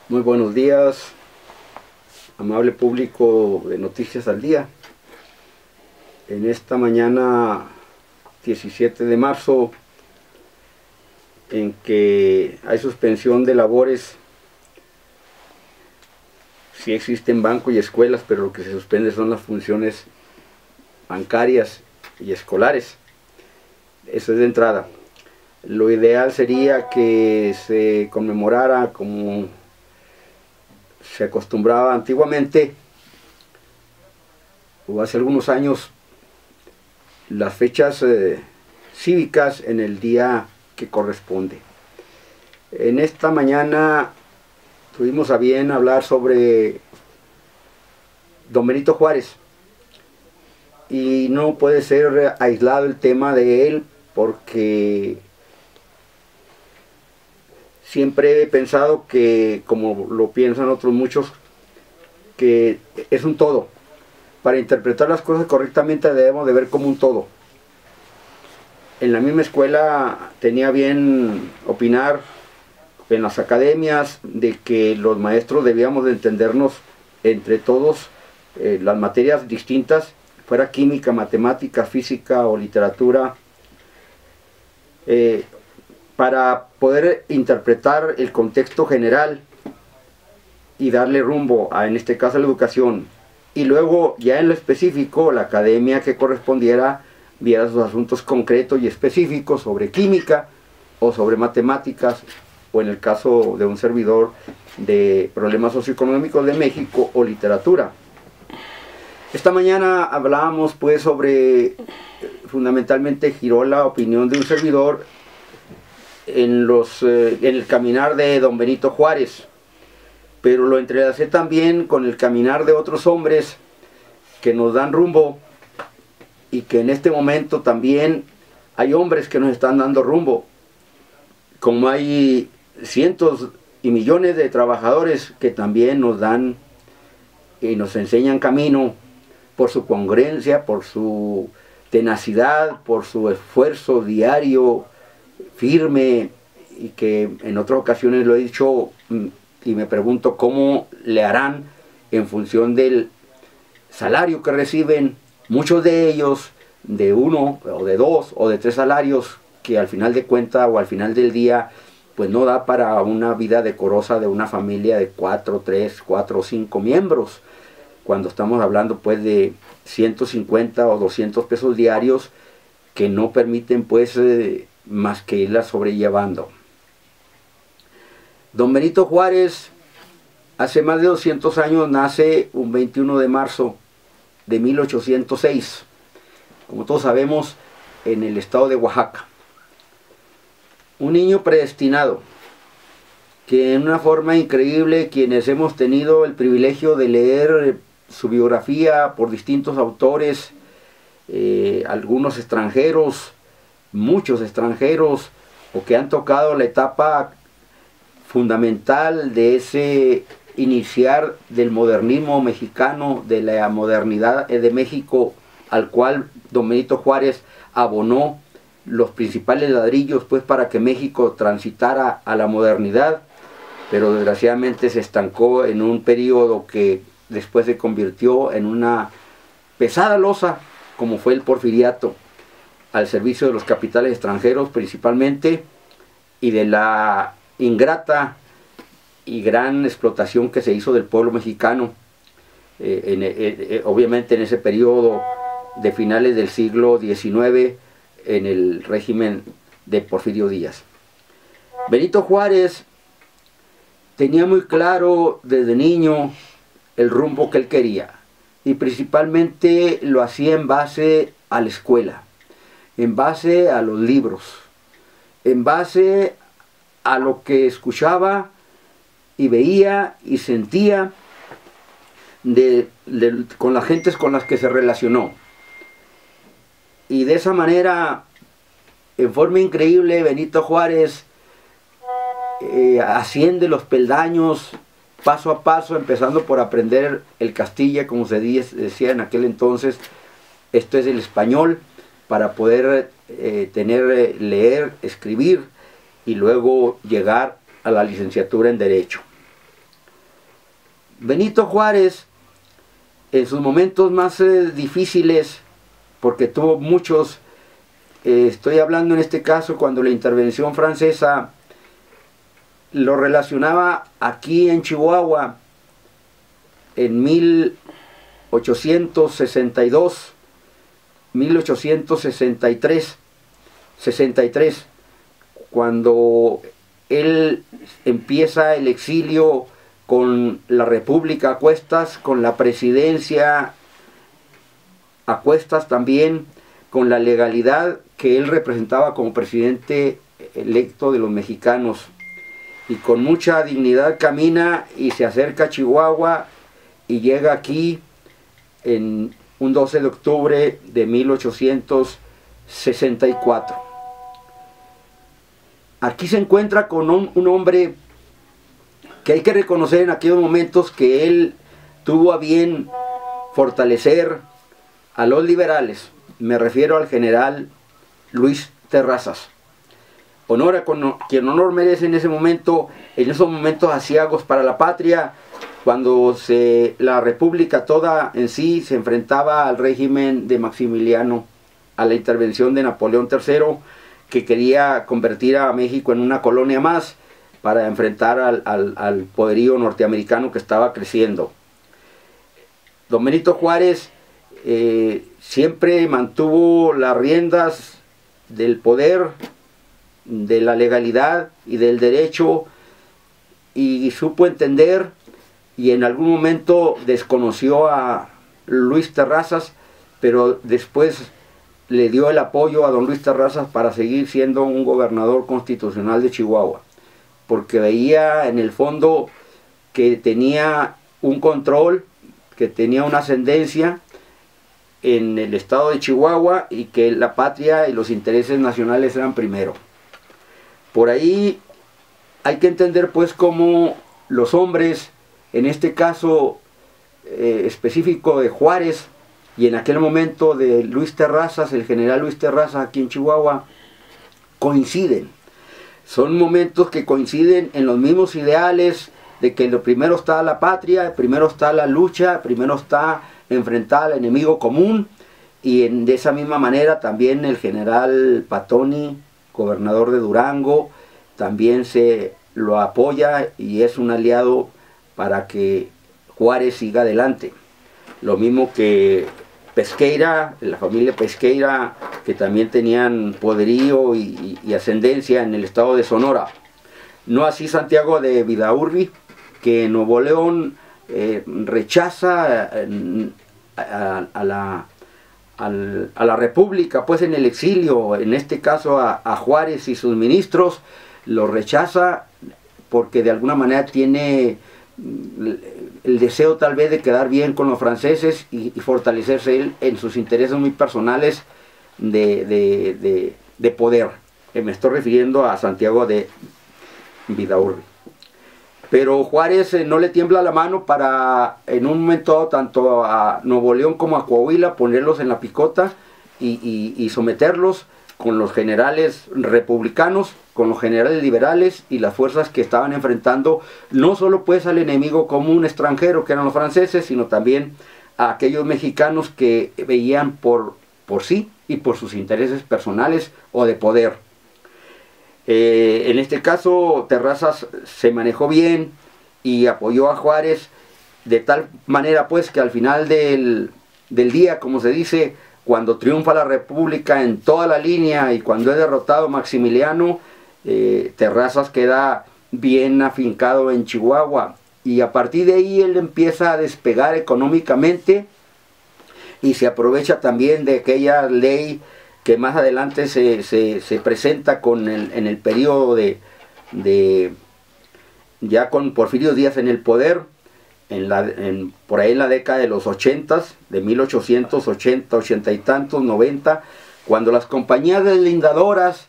Muy buenos días, amable público de Noticias al Día. En esta mañana 17 de marzo, en que hay suspensión de labores, sí existen bancos y escuelas, pero lo que se suspende son las funciones bancarias y escolares. Eso es de entrada. Lo ideal sería que se conmemorara como se acostumbraba antiguamente, o hace algunos años, las fechas cívicas en el día que corresponde. En esta mañana tuvimos a bien hablar sobre don Benito Juárez, y no puede ser aislado el tema de él, porque siempre he pensado que, como lo piensan otros muchos, que es un todo. Para interpretar las cosas correctamente debemos de ver como un todo. En la misma escuela tenía bien opinar en las academias de que los maestros debíamos de entendernos entre todos, las materias distintas, fuera química, matemática, física o literatura, para poder interpretar el contexto general y darle rumbo a, en este caso, a la educación, y luego ya en lo específico la academia que correspondiera viera sus asuntos concretos y específicos sobre química o sobre matemáticas, o en el caso de un servidor, de problemas socioeconómicos de México o literatura. Esta mañana hablábamos pues sobre, fundamentalmente giró la opinión de un servidor en el caminar de don Benito Juárez, pero lo entrelacé también con el caminar de otros hombres que nos dan rumbo, y que en este momento también hay hombres que nos están dando rumbo, como hay cientos y millones de trabajadores que también nos dan y nos enseñan camino por su congruencia, por su tenacidad, por su esfuerzo diario, firme, y que en otras ocasiones lo he dicho y me pregunto cómo le harán en función del salario que reciben, muchos de ellos de uno o de dos o de tres salarios, que al final de cuentas o al final del día pues no da para una vida decorosa de una familia de 4, 3, 4 o 5 miembros, cuando estamos hablando pues de 150 o 200 pesos diarios que no permiten pues más que irla sobrellevando. Don Benito Juárez, hace más de 200 años, nace un 21 de marzo de 1806, como todos sabemos, en el estado de Oaxaca. Un niño predestinado, que en una forma increíble, quienes hemos tenido el privilegio de leer su biografía por distintos autores, algunos extranjeros, muchos extranjeros, o que han tocado la etapa fundamental de ese iniciar del modernismo mexicano, de la modernidad de México, al cual don Benito Juárez abonó los principales ladrillos pues para que México transitara a la modernidad, pero desgraciadamente se estancó en un periodo que después se convirtió en una pesada losa, como fue el porfiriato, al servicio de los capitales extranjeros principalmente, y de la ingrata y gran explotación que se hizo del pueblo mexicano, obviamente en ese periodo de finales del siglo XIX, en el régimen de Porfirio Díaz. Benito Juárez tenía muy claro desde niño el rumbo que él quería, y principalmente lo hacía en base a la escuela, en base a los libros, en base a lo que escuchaba y veía y sentía con las gentes con las que se relacionó. Y de esa manera, en forma increíble, Benito Juárez asciende los peldaños paso a paso, empezando por aprender el castilla, como se decía en aquel entonces. Esto es el español, para poder leer, escribir, y luego llegar a la licenciatura en Derecho. Benito Juárez, en sus momentos más difíciles, porque tuvo muchos, estoy hablando en este caso cuando la intervención francesa lo relacionaba aquí en Chihuahua en 1862, 1863, 63, cuando él empieza el exilio con la República a cuestas, con la presidencia a cuestas también, con la legalidad que él representaba como presidente electo de los mexicanos. Y con mucha dignidad camina y se acerca a Chihuahua y llega aquí en un 12 de octubre de 1864. Aquí se encuentra con un hombre que hay que reconocer en aquellos momentos que él tuvo a bien fortalecer a los liberales. Me refiero al general Luis Terrazas. Honor a quien honor merece en ese momento, en esos momentos aciagos para la patria, cuando la república toda en sí se enfrentaba al régimen de Maximiliano, a la intervención de Napoleón III, que quería convertir a México en una colonia más para enfrentar al poderío norteamericano que estaba creciendo. Don Benito Juárez siempre mantuvo las riendas del poder, de la legalidad y del derecho, y supo entender, y en algún momento desconoció a Luis Terrazas, pero después le dio el apoyo a don Luis Terrazas para seguir siendo un gobernador constitucional de Chihuahua, porque veía en el fondo que tenía un control, que tenía una ascendencia en el estado de Chihuahua y que la patria y los intereses nacionales eran primero. Por ahí hay que entender pues cómo los hombres, en este caso específico de Juárez y en aquel momento de Luis Terrazas, el general Luis Terrazas aquí en Chihuahua, coinciden. Son momentos que coinciden en los mismos ideales de que lo primero está la patria, primero está la lucha, primero está enfrentar al enemigo común, y de esa misma manera también el general Patoni, gobernador de Durango, también se lo apoya y es un aliado para que Juárez siga adelante. Lo mismo que Pesqueira, la familia Pesqueira, que también tenían poderío y ascendencia en el estado de Sonora. No así Santiago de Vidaurri, que en Nuevo León rechaza a la República, pues en el exilio, en este caso a Juárez y sus ministros, lo rechaza porque de alguna manera tiene el deseo tal vez de quedar bien con los franceses y fortalecerse él en sus intereses muy personales de poder. Me estoy refiriendo a Santiago de Vidaurri. Pero Juárez no le tiembla la mano para en un momento dado tanto a Nuevo León como a Coahuila ponerlos en la picota y someterlos con los generales republicanos, con los generales liberales y las fuerzas que estaban enfrentando no solo pues al enemigo común extranjero que eran los franceses, sino también a aquellos mexicanos que veían por sí y por sus intereses personales o de poder. En este caso Terrazas se manejó bien y apoyó a Juárez de tal manera pues que al final del día, como se dice, cuando triunfa la República en toda la línea y cuando es derrotado Maximiliano, Terrazas queda bien afincado en Chihuahua y a partir de ahí él empieza a despegar económicamente y se aprovecha también de aquella ley que más adelante se presenta en el periodo ya con Porfirio Díaz en el poder, por ahí en la década de los 80, de 1880, 80 y tantos, 90, cuando las compañías deslindadoras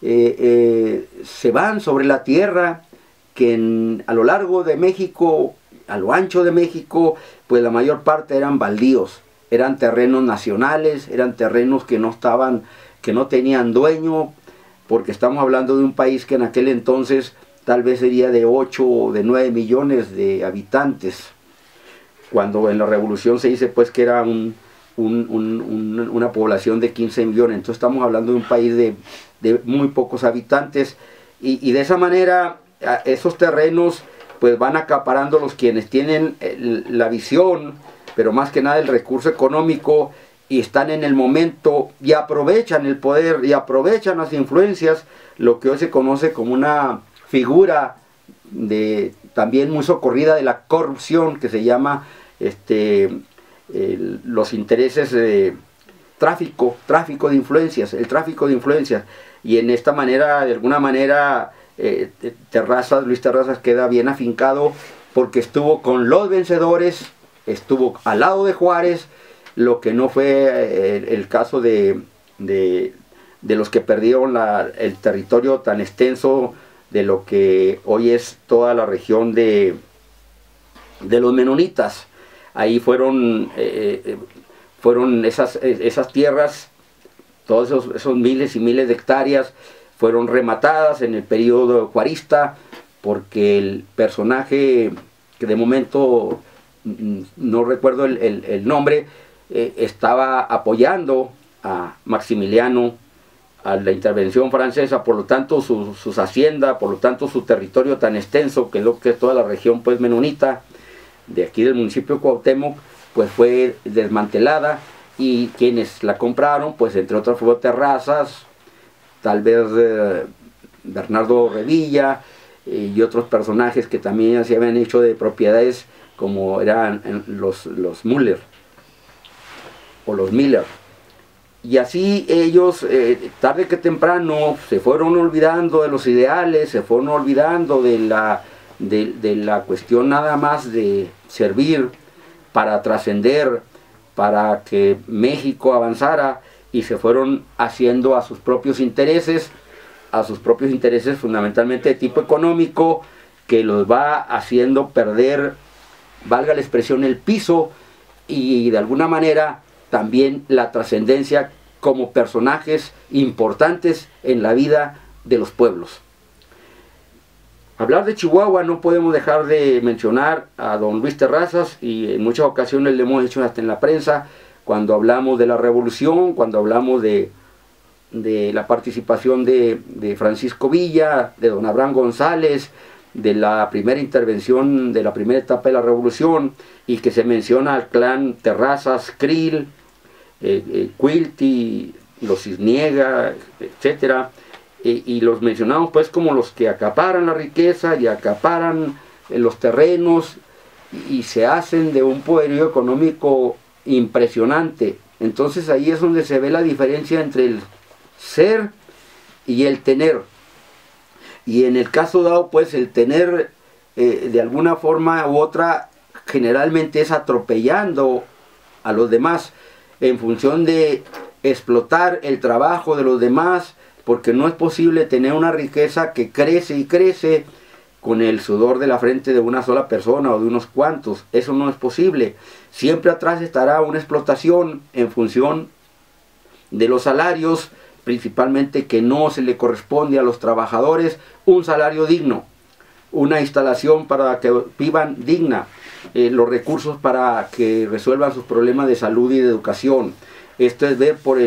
se van sobre la tierra, que a lo largo de México, a lo ancho de México, pues la mayor parte eran baldíos, eran terrenos nacionales, eran terrenos que no tenían dueño, porque estamos hablando de un país que en aquel entonces tal vez sería de 8 o de 9 millones de habitantes. cuando en la revolución se dice pues que era una población de 15 millones. Entonces estamos hablando de un país de muy pocos habitantes, y de esa manera esos terrenos pues van acaparando los quienes tienen la visión, pero más que nada el recurso económico, y están en el momento y aprovechan el poder y aprovechan las influencias, lo que hoy se conoce como una figura también muy socorrida de la corrupción, que se llama los intereses de tráfico de influencias, el tráfico de influencias. Y en esta manera, de alguna manera, Luis Terrazas queda bien afincado, porque estuvo con los vencedores, estuvo al lado de Juárez, lo que no fue el caso de los que perdieron el territorio tan extenso de lo que hoy es toda la región de los menonitas. Ahí fueron esas tierras, todos esos miles y miles de hectáreas fueron rematadas en el periodo juarista, porque el personaje, que de momento no recuerdo el nombre, estaba apoyando a Maximiliano, a la intervención francesa. Por lo tanto sus haciendas, por lo tanto su territorio tan extenso, que es lo que es toda la región pues menonita de aquí del municipio de Cuauhtémoc, pues fue desmantelada, y quienes la compraron, pues entre otras fue Terrazas, tal vez Bernardo Revilla, y otros personajes que también se habían hecho de propiedades, como eran los Müller o los Miller. Y así ellos, tarde que temprano, se fueron olvidando de los ideales, se fueron olvidando de la cuestión nada más de servir para trascender, para que México avanzara, y se fueron haciendo a sus propios intereses fundamentalmente de tipo económico, que los va haciendo perder, valga la expresión, el piso, y de alguna manera también la trascendencia como personajes importantes en la vida de los pueblos. Hablar de Chihuahua, no podemos dejar de mencionar a don Luis Terrazas, y en muchas ocasiones le hemos hecho hasta en la prensa, cuando hablamos de la revolución, cuando hablamos de la participación de Francisco Villa, de don Abraham González, de la primera intervención, de la primera etapa de la revolución, y que se menciona al clan Terrazas, Krill, Quilty, los Cisniega, etcétera, y los mencionamos pues como los que acaparan la riqueza y acaparan los terrenos, y se hacen de un poderío económico impresionante. Entonces ahí es donde se ve la diferencia entre el ser y el tener. Y en el caso dado, pues el tener de alguna forma u otra generalmente es atropellando a los demás, en función de explotar el trabajo de los demás, porque no es posible tener una riqueza que crece y crece con el sudor de la frente de una sola persona o de unos cuantos. Eso no es posible. Siempre atrás estará una explotación en función de los salarios, principalmente, que no se le corresponde a los trabajadores un salario digno, una instalación para que vivan digna, los recursos para que resuelvan sus problemas de salud y de educación. Esto es ver por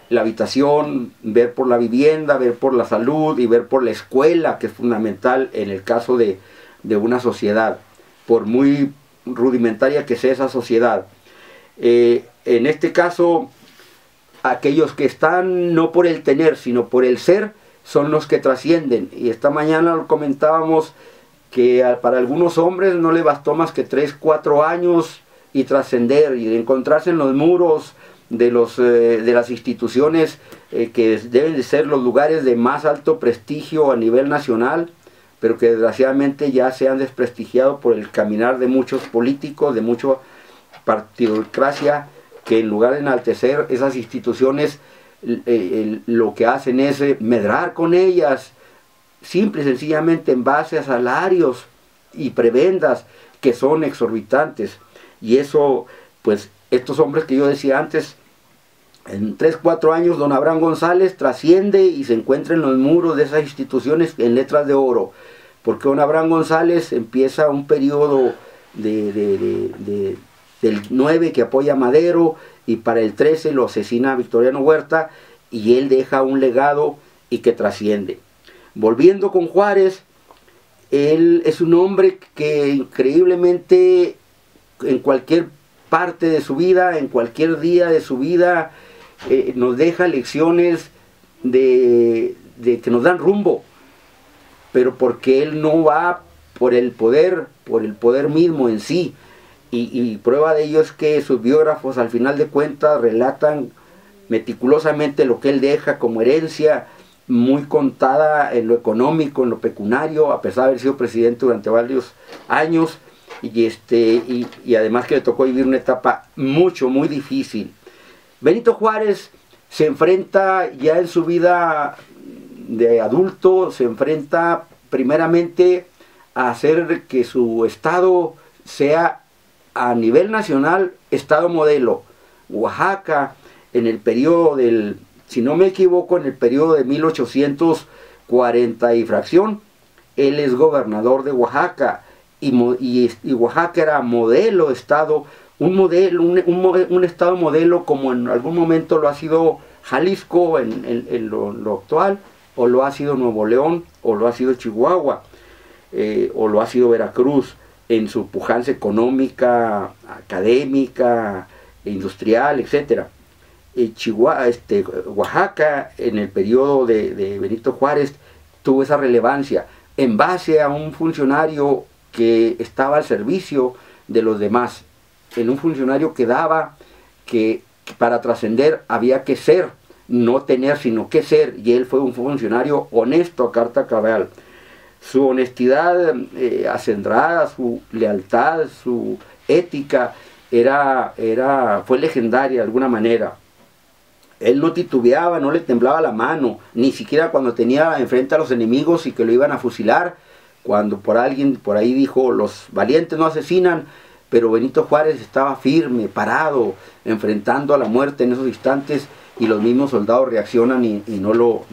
la habitación, ver por la vivienda, ver por la salud y ver por la escuela, que es fundamental en el caso de una sociedad, por muy rudimentaria que sea esa sociedad. En este caso, aquellos que están no por el tener, sino por el ser, son los que trascienden. Y esta mañana lo comentábamos, que para algunos hombres no le bastó más que 3, 4 años y trascender, y encontrarse en los muros de las instituciones que deben de ser los lugares de más alto prestigio a nivel nacional, pero que desgraciadamente ya se han desprestigiado por el caminar de muchos políticos, de mucha partidocracia, que en lugar de enaltecer esas instituciones, lo que hacen es medrar con ellas, simple y sencillamente en base a salarios y prebendas que son exorbitantes. Y eso, pues, estos hombres que yo decía antes, en 3, 4 años don Abraham González trasciende y se encuentra en los muros de esas instituciones en letras de oro, porque don Abraham González empieza un periodo del 9 que apoya a Madero, y para el 13 lo asesina Victoriano Huerta, y él deja un legado y que trasciende. Volviendo con Juárez, él es un hombre que increíblemente en cualquier parte de su vida, en cualquier día de su vida, nos deja lecciones de que nos dan rumbo, pero porque él no va por el poder mismo en sí. Y prueba de ello es que sus biógrafos al final de cuentas relatan meticulosamente lo que él deja como herencia, muy contada en lo económico, en lo pecuniario, a pesar de haber sido presidente durante varios años, y además que le tocó vivir una etapa muy difícil. Benito Juárez se enfrenta ya en su vida de adulto, se enfrenta primeramente a hacer que su estado sea a nivel nacional estado modelo. Oaxaca, en el periodo del, si no me equivoco, en el periodo de 1840 y fracción, él es gobernador de Oaxaca, y Oaxaca era modelo estado, un estado modelo como en algún momento lo ha sido Jalisco en lo actual, o lo ha sido Nuevo León, o lo ha sido Chihuahua, o lo ha sido Veracruz, en su pujanza económica, académica, industrial, etc. Oaxaca, en el periodo de Benito Juárez, tuvo esa relevancia en base a un funcionario que estaba al servicio de los demás, en un funcionario que daba que para trascender había que ser, no tener, sino que ser, y él fue un funcionario honesto a carta cabal. Su honestidad acendrada, su lealtad, su ética fue legendaria de alguna manera. Él no titubeaba, no le temblaba la mano, ni siquiera cuando tenía enfrente a los enemigos y que lo iban a fusilar, cuando por ahí dijo, los valientes no asesinan, pero Benito Juárez estaba firme, parado, enfrentando a la muerte en esos instantes, y los mismos soldados reaccionan y no lo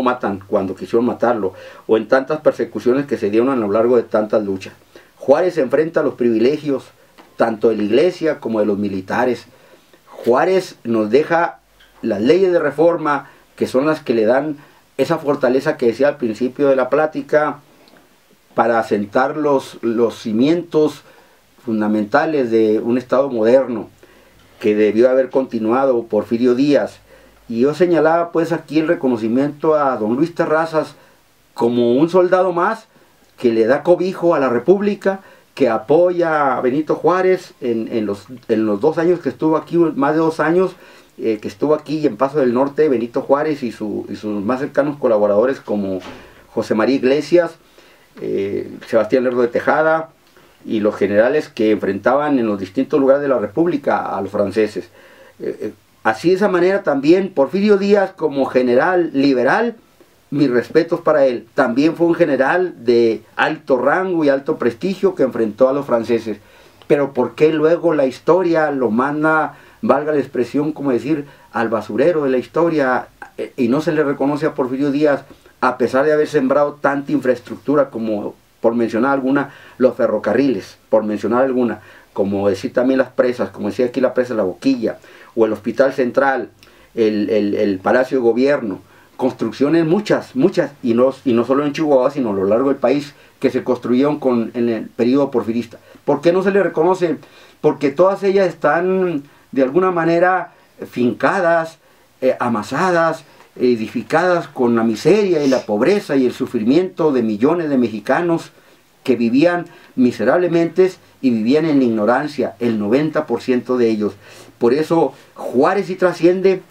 matan cuando quisieron matarlo, o en tantas persecuciones que se dieron a lo largo de tantas luchas. Juárez se enfrenta a los privilegios, tanto de la iglesia como de los militares. Juárez nos deja las leyes de reforma, que son las que le dan esa fortaleza que decía al principio de la plática, para asentar los cimientos fundamentales de un Estado moderno, que debió haber continuado Porfirio Díaz. Y yo señalaba pues aquí el reconocimiento a don Luis Terrazas como un soldado más que le da cobijo a la República, que apoya a Benito Juárez en los 2 años que estuvo aquí, más de 2 años que estuvo aquí en Paso del Norte, Benito Juárez y sus más cercanos colaboradores como José María Iglesias, Sebastián Lerdo de Tejada y los generales que enfrentaban en los distintos lugares de la República a los franceses. Así de esa manera también Porfirio Díaz, como general liberal, mis respetos para él, también fue un general de alto rango y alto prestigio que enfrentó a los franceses. Pero ¿por qué luego la historia lo manda, valga la expresión, como decir, al basurero de la historia, y no se le reconoce a Porfirio Díaz, a pesar de haber sembrado tanta infraestructura como, por mencionar alguna, los ferrocarriles, por mencionar alguna, como decir también las presas, como decía aquí la presa de La Boquilla, o el Hospital Central, el Palacio de Gobierno, construcciones muchas, y no solo en Chihuahua, sino a lo largo del país, que se construyeron en el periodo porfirista. ¿Por qué no se le reconoce? Porque todas ellas están de alguna manera fincadas, amasadas, edificadas con la miseria y la pobreza y el sufrimiento de millones de mexicanos que vivían miserablemente y vivían en la ignorancia, el 90% de ellos. Por eso Juárez sí trasciende,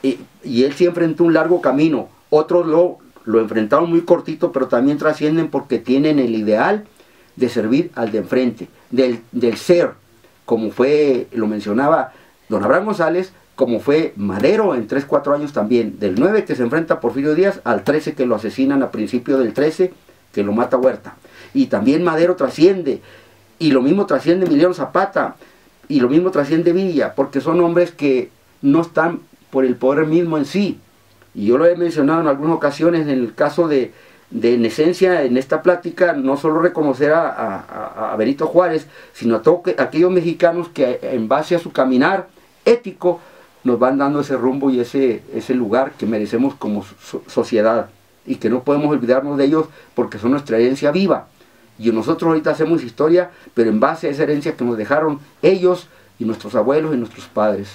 y él sí enfrentó un largo camino. Otros lo enfrentaron muy cortito, pero también trascienden porque tienen el ideal de servir al de enfrente, del ser, como fue, lo mencionaba don Abraham González, como fue Madero en 3-4 años también, del 9 que se enfrenta a Porfirio Díaz, al 13 que lo asesinan a principio del 13, que lo mata Huerta. Y también Madero trasciende, y lo mismo trasciende Emiliano Zapata, y lo mismo trasciende Villa, porque son hombres que no están por el poder mismo en sí. Y yo lo he mencionado en algunas ocasiones, en el caso de en esencia, en esta plática, no solo reconocer a Benito Juárez, sino a todos aquellos mexicanos que en base a su caminar ético nos van dando ese rumbo y ese lugar que merecemos como sociedad, y que no podemos olvidarnos de ellos porque son nuestra herencia viva. Y nosotros ahorita hacemos historia, pero en base a esa herencia que nos dejaron ellos y nuestros abuelos y nuestros padres.